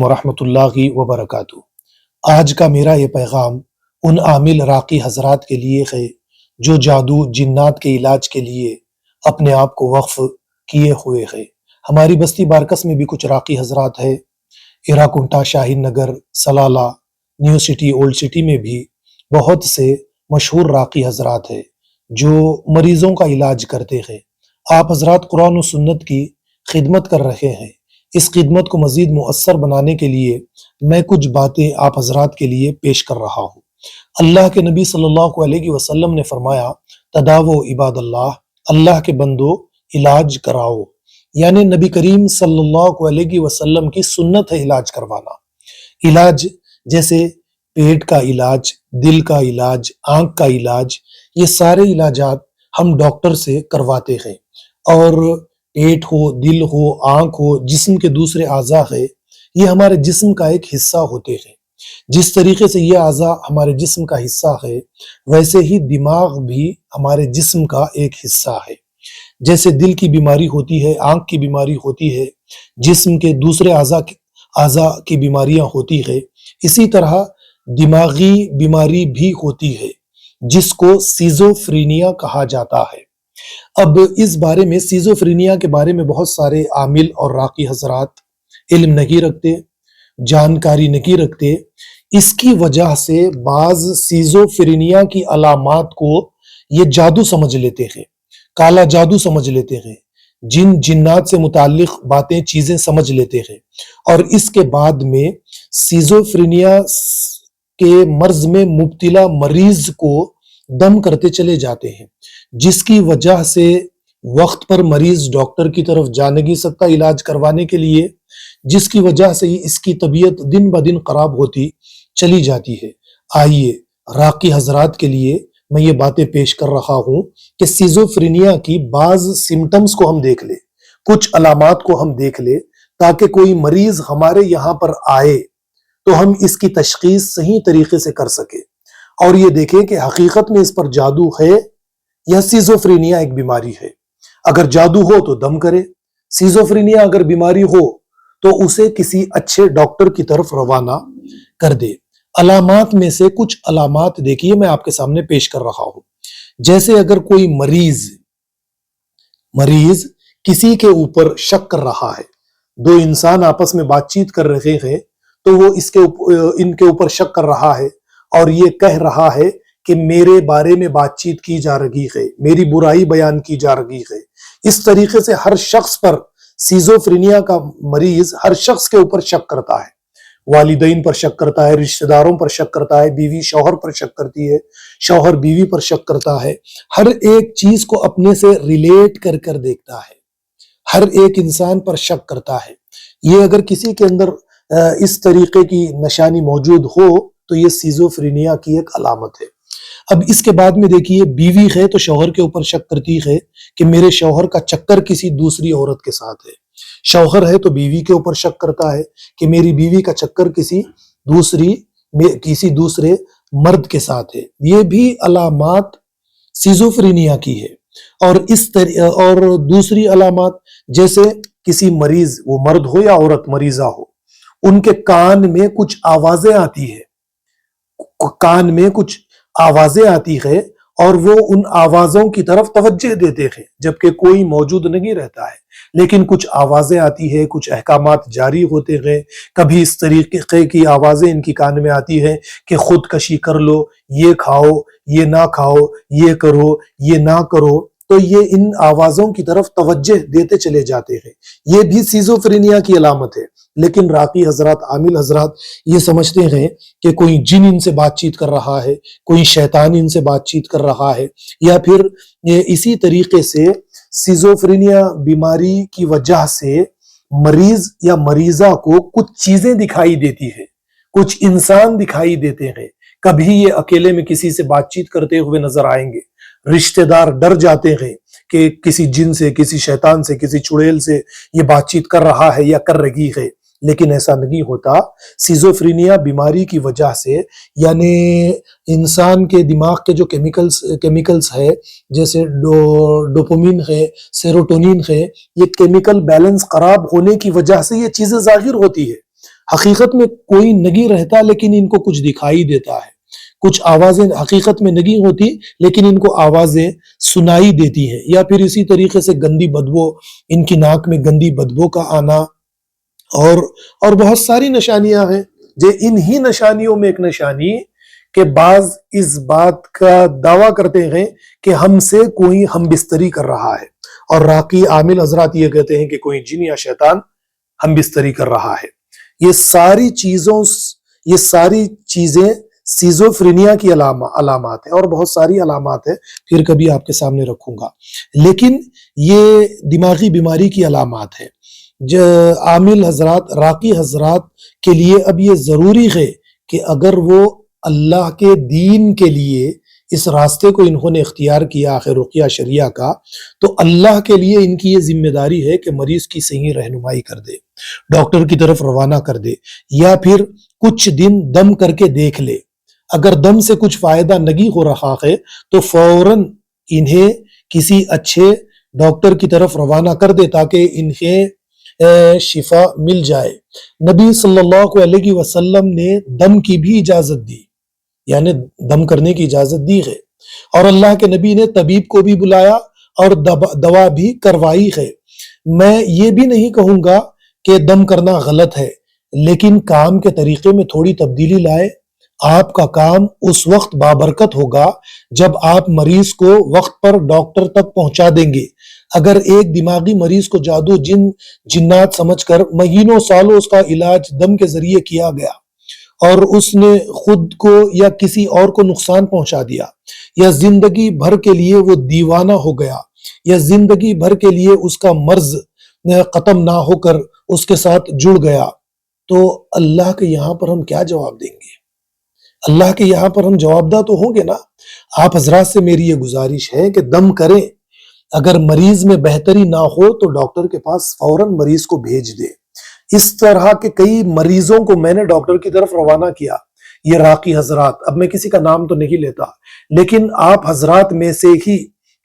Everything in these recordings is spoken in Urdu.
ورحمۃ اللہ وبرکاتہ۔ آج کا میرا یہ پیغام ان عامل راقی حضرات کے لیے ہے جو جادو جنات کے علاج کے لیے اپنے آپ کو وقف کیے ہوئے ہیں۔ ہماری بستی بارکس میں بھی کچھ راقی حضرات ہیں، Errakunta, Shaheen Nagar, Salala, new city, old city میں بھی بہت سے مشہور راقی حضرات ہیں جو مریضوں کا علاج کرتے ہیں۔ آپ حضرات قرآن و سنت کی خدمت کر رہے ہیں۔ اس خدمت کو مزید مؤثر بنانے کے لیے میں کچھ باتیں آپ حضرات کے لیے پیش کر رہا ہوں۔ اللہ کے نبی صلی اللہ علیہ وسلم نے فرمایا، تداو عباد اللہ، اللہ کے بندو علاج کراؤ، یعنی نبی کریم صلی اللہ علیہ وسلم کی سنت ہے علاج کروانا۔ علاج جیسے پیٹ کا علاج، دل کا علاج، آنکھ کا علاج، یہ سارے علاجات ہم ڈاکٹر سے کرواتے ہیں۔ اور پیٹ ہو، دل ہو، آنکھ ہو، جسم کے دوسرے اعضاء ہے، یہ ہمارے جسم کا ایک حصہ ہوتے ہیں۔ جس طریقے سے یہ اعضاء ہمارے جسم کا حصہ ہے، ویسے ہی دماغ بھی ہمارے جسم کا ایک حصہ ہے۔ جیسے دل کی بیماری ہوتی ہے، آنکھ کی بیماری ہوتی ہے، جسم کے دوسرے اعضاء کی بیماریاں ہوتی ہے، اسی طرح دماغی بیماری بھی ہوتی ہے جس کو سیزوفرینیا کہا جاتا ہے۔ اب اس بارے میں، سیزوفرینیا کے بارے میں بہت سارے عامل اور راقی حضرات علم نہیں رکھتے، جانکاری نہیں رکھتے۔ اس کی وجہ سے بعض سیزوفرینیا کی علامات کو یہ جادو سمجھ لیتے ہیں، کالا جادو سمجھ لیتے ہیں، جن جنات سے متعلق باتیں، چیزیں سمجھ لیتے ہیں، اور اس کے بعد میں سیزوفرینیا کے مرض میں مبتلا مریض کو دم کرتے چلے جاتے ہیں، جس کی وجہ سے وقت پر مریض ڈاکٹر کی طرف جا نہیں سکتا علاج کروانے کے لیے، جس کی وجہ سے اس کی طبیعت دن بہ دن خراب ہوتی چلی جاتی ہے۔ آئیے راقی حضرات کے لیے میں یہ باتیں پیش کر رہا ہوں کہ سیزوفرینیا کی بعض سمٹمز کو ہم دیکھ لیں، کچھ علامات کو ہم دیکھ لیں، تاکہ کوئی مریض ہمارے یہاں پر آئے تو ہم اس کی تشخیص صحیح طریقے سے کر سکیں اور یہ دیکھیں کہ حقیقت میں اس پر جادو ہے یا سیزوفرینیا ایک بیماری ہے۔ اگر جادو ہو تو دم کرے، سیزوفرینیا اگر بیماری ہو تو اسے کسی اچھے ڈاکٹر کی طرف روانہ کر دے۔ علامات میں سے کچھ علامات دیکھیے میں آپ کے سامنے پیش کر رہا ہوں۔ جیسے اگر کوئی مریض کسی کے اوپر شک کر رہا ہے، دو انسان آپس میں بات چیت کر رہے ہیں تو وہ ان کے اوپر شک کر رہا ہے اور یہ کہہ رہا ہے کہ میرے بارے میں بات چیت کی جا رہی ہے، میری برائی بیان کی جا رہی ہے۔ اس طریقے سے ہر شخص پر، سیزوفرینیا کا مریض ہر شخص کے اوپر شک کرتا ہے، والدین پر شک کرتا ہے، رشتہ داروں پر شک کرتا ہے، بیوی شوہر پر شک کرتی ہے، شوہر بیوی پر شک کرتا ہے، ہر ایک چیز کو اپنے سے ریلیٹ کر کر دیکھتا ہے، ہر ایک انسان پر شک کرتا ہے۔ یہ اگر کسی کے اندر اس طریقے کی نشانی موجود ہو تو یہ سیزوفرینیا کی ایک علامت ہے۔ اب اس کے بعد میں دیکھیے، بیوی ہے تو شوہر کے اوپر شک کرتی ہے کہ میرے شوہر کا چکر کسی دوسری عورت کے ساتھ ہے، شوہر ہے تو بیوی کے اوپر شک کرتا ہے کہ میری بیوی کا چکر کسی دوسرے مرد کے ساتھ ہے۔ یہ بھی علامات سیزوفرینیا کی ہے۔ اور دوسری علامات جیسے کسی مریض، وہ مرد ہو یا عورت مریضہ ہو، ان کے کان میں کچھ آوازیں آتی ہے، اور وہ ان آوازوں کی طرف توجہ دیتے ہیں جبکہ کوئی موجود نہیں رہتا ہے، لیکن کچھ آوازیں آتی ہے، کچھ احکامات جاری ہوتے ہیں۔ کبھی اس طریقے کی آوازیں ان کی کان میں آتی ہے کہ خودکشی کر لو، یہ کھاؤ، یہ نہ کھاؤ، یہ کرو، یہ نہ کرو، تو یہ ان آوازوں کی طرف توجہ دیتے چلے جاتے ہیں۔ یہ بھی سیزوفرینیا کی علامت ہے۔ لیکن راقی حضرات، عامل حضرات یہ سمجھتے ہیں کہ کوئی جن ان سے بات چیت کر رہا ہے، کوئی شیطان ان سے بات چیت کر رہا ہے، یا پھر اسی طریقے سے سیزوفرینیا بیماری کی وجہ سے مریض یا مریضہ کو کچھ چیزیں دکھائی دیتی ہے، کچھ انسان دکھائی دیتے ہیں۔ کبھی یہ اکیلے میں کسی سے بات چیت کرتے ہوئے نظر آئیں گے، رشتہ دار ڈر جاتے ہیں کہ کسی جن سے، کسی شیطان سے، کسی چڑیل سے یہ بات چیت کر رہا ہے یا کر رہی ہے، لیکن ایسا نہیں ہوتا۔ سیزوفرینیا بیماری کی وجہ سے، یعنی انسان کے دماغ کے جو کیمیکلز ہے، جیسے ڈوپامین ہے، سیروٹونین ہے، یہ کیمیکل بیلنس خراب ہونے کی وجہ سے یہ چیزیں ظاہر ہوتی ہے۔ حقیقت میں کوئی نہیں رہتا لیکن ان کو کچھ دکھائی دیتا ہے، کچھ آوازیں حقیقت میں نہیں ہوتی لیکن ان کو آوازیں سنائی دیتی ہیں، یا پھر اسی طریقے سے گندی بدبو، ان کی ناک میں گندی بدبو کا آنا، اور بہت ساری نشانیاں ہیں۔ انہی نشانیوں میں ایک نشانی کہ بعض اس بات کا دعویٰ کرتے ہیں کہ ہم سے کوئی ہم بستری کر رہا ہے، اور راقی عامل حضرات یہ کہتے ہیں کہ کوئی جن یا شیطان ہم بستری کر رہا ہے۔ یہ ساری چیزیں سیزوفرینیا کی علامات ہیں، اور بہت ساری علامات ہیں، پھر کبھی آپ کے سامنے رکھوں گا، لیکن یہ دماغی بیماری کی علامات ہیں۔ عامل حضرات، راقی حضرات کے لیے اب یہ ضروری ہے کہ اگر وہ اللہ کے دین کے لیے اس راستے کو انہوں نے اختیار کیا آخر رقیہ شریعہ کا، تو اللہ کے لیے ان کی یہ ذمہ داری ہے کہ مریض کی صحیح رہنمائی کر دے، ڈاکٹر کی طرف روانہ کر دے، یا پھر کچھ دن دم کر کے دیکھ لے۔ اگر دم سے کچھ فائدہ نہیں ہو رہا ہے تو فوراً انہیں کسی اچھے ڈاکٹر کی طرف روانہ کر دے تاکہ انہیں شفا مل جائے۔ نبی صلی اللہ علیہ وسلم نے دم کی بھی اجازت دی، یعنی دم کرنے کی اجازت دی ہے، اور اللہ کے نبی نے طبیب کو بھی بلایا اور دوا بھی کروائی ہے۔ میں یہ بھی نہیں کہوں گا کہ دم کرنا غلط ہے، لیکن کام کے طریقے میں تھوڑی تبدیلی لائے۔ آپ کا کام اس وقت بابرکت ہوگا جب آپ مریض کو وقت پر ڈاکٹر تک پہنچا دیں گے۔ اگر ایک دماغی مریض کو جادو جنات سمجھ کر مہینوں سالوں اس کا علاج دم کے ذریعے کیا گیا، اور اس نے خود کو یا کسی اور کو نقصان پہنچا دیا، یا زندگی بھر کے لیے وہ دیوانہ ہو گیا، یا زندگی بھر کے لیے اس کا مرض ختم نہ ہو کر اس کے ساتھ جڑ گیا، تو اللہ کے یہاں پر ہم کیا جواب دیں گے؟ اللہ کے یہاں پر ہم جواب دہ تو ہوں گے نا۔ آپ حضرات سے میری یہ گزارش ہے کہ دم کریں، اگر مریض میں بہتری نہ ہو تو ڈاکٹر کے پاس فوراً مریض کو بھیج دے۔ اس طرح کے کئی مریضوں کو میں نے ڈاکٹر کی طرف روانہ کیا، یہ راقی حضرات، اب میں کسی کا نام تو نہیں لیتا، لیکن آپ حضرات میں سے ہی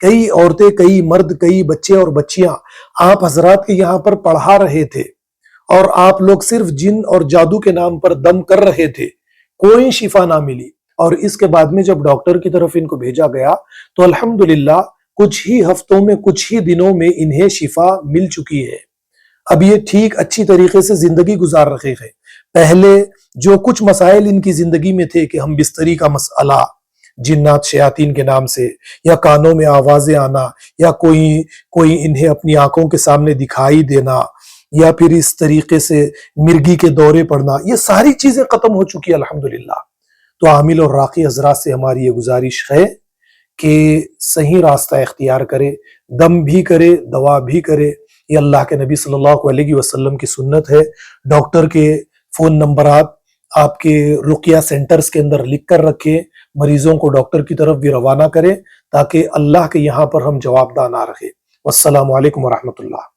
کئی عورتیں، کئی مرد، کئی بچے اور بچیاں آپ حضرات کے یہاں پر پڑھا رہے تھے، اور آپ لوگ صرف جن اور جادو کے نام پر دم کر رہے تھے، کوئی شفا نہ ملی، اور اس کے بعد میں جب ڈاکٹر کی طرف ان کو بھیجا گیا تو الحمدللہ کچھ ہی ہفتوں میں، کچھ ہی دنوں میں انہیں شفا مل چکی ہے۔ اب یہ ٹھیک اچھی طریقے سے زندگی گزار رہے ہیں۔ پہلے جو کچھ مسائل ان کی زندگی میں تھے کہ ہم بستری کا مسئلہ، جنات شیاطین کے نام سے، یا کانوں میں آوازیں آنا، یا کوئی انہیں اپنی آنکھوں کے سامنے دکھائی دینا، یا پھر اس طریقے سے مرگی کے دورے پڑنا، یہ ساری چیزیں ختم ہو چکی الحمدللہ۔ تو عامل اور راقی حضرات سے ہماری یہ گزارش ہے کہ صحیح راستہ اختیار کرے، دم بھی کرے، دوا بھی کرے۔ یہ اللہ کے نبی صلی اللہ علیہ وسلم کی سنت ہے۔ ڈاکٹر کے فون نمبرات آپ کے رقیہ سینٹرز کے اندر لکھ کر رکھیں، مریضوں کو ڈاکٹر کی طرف بھی روانہ کریں تاکہ اللہ کے یہاں پر ہم جواب دہ نہ رہے۔ والسلام علیکم ورحمۃ اللہ۔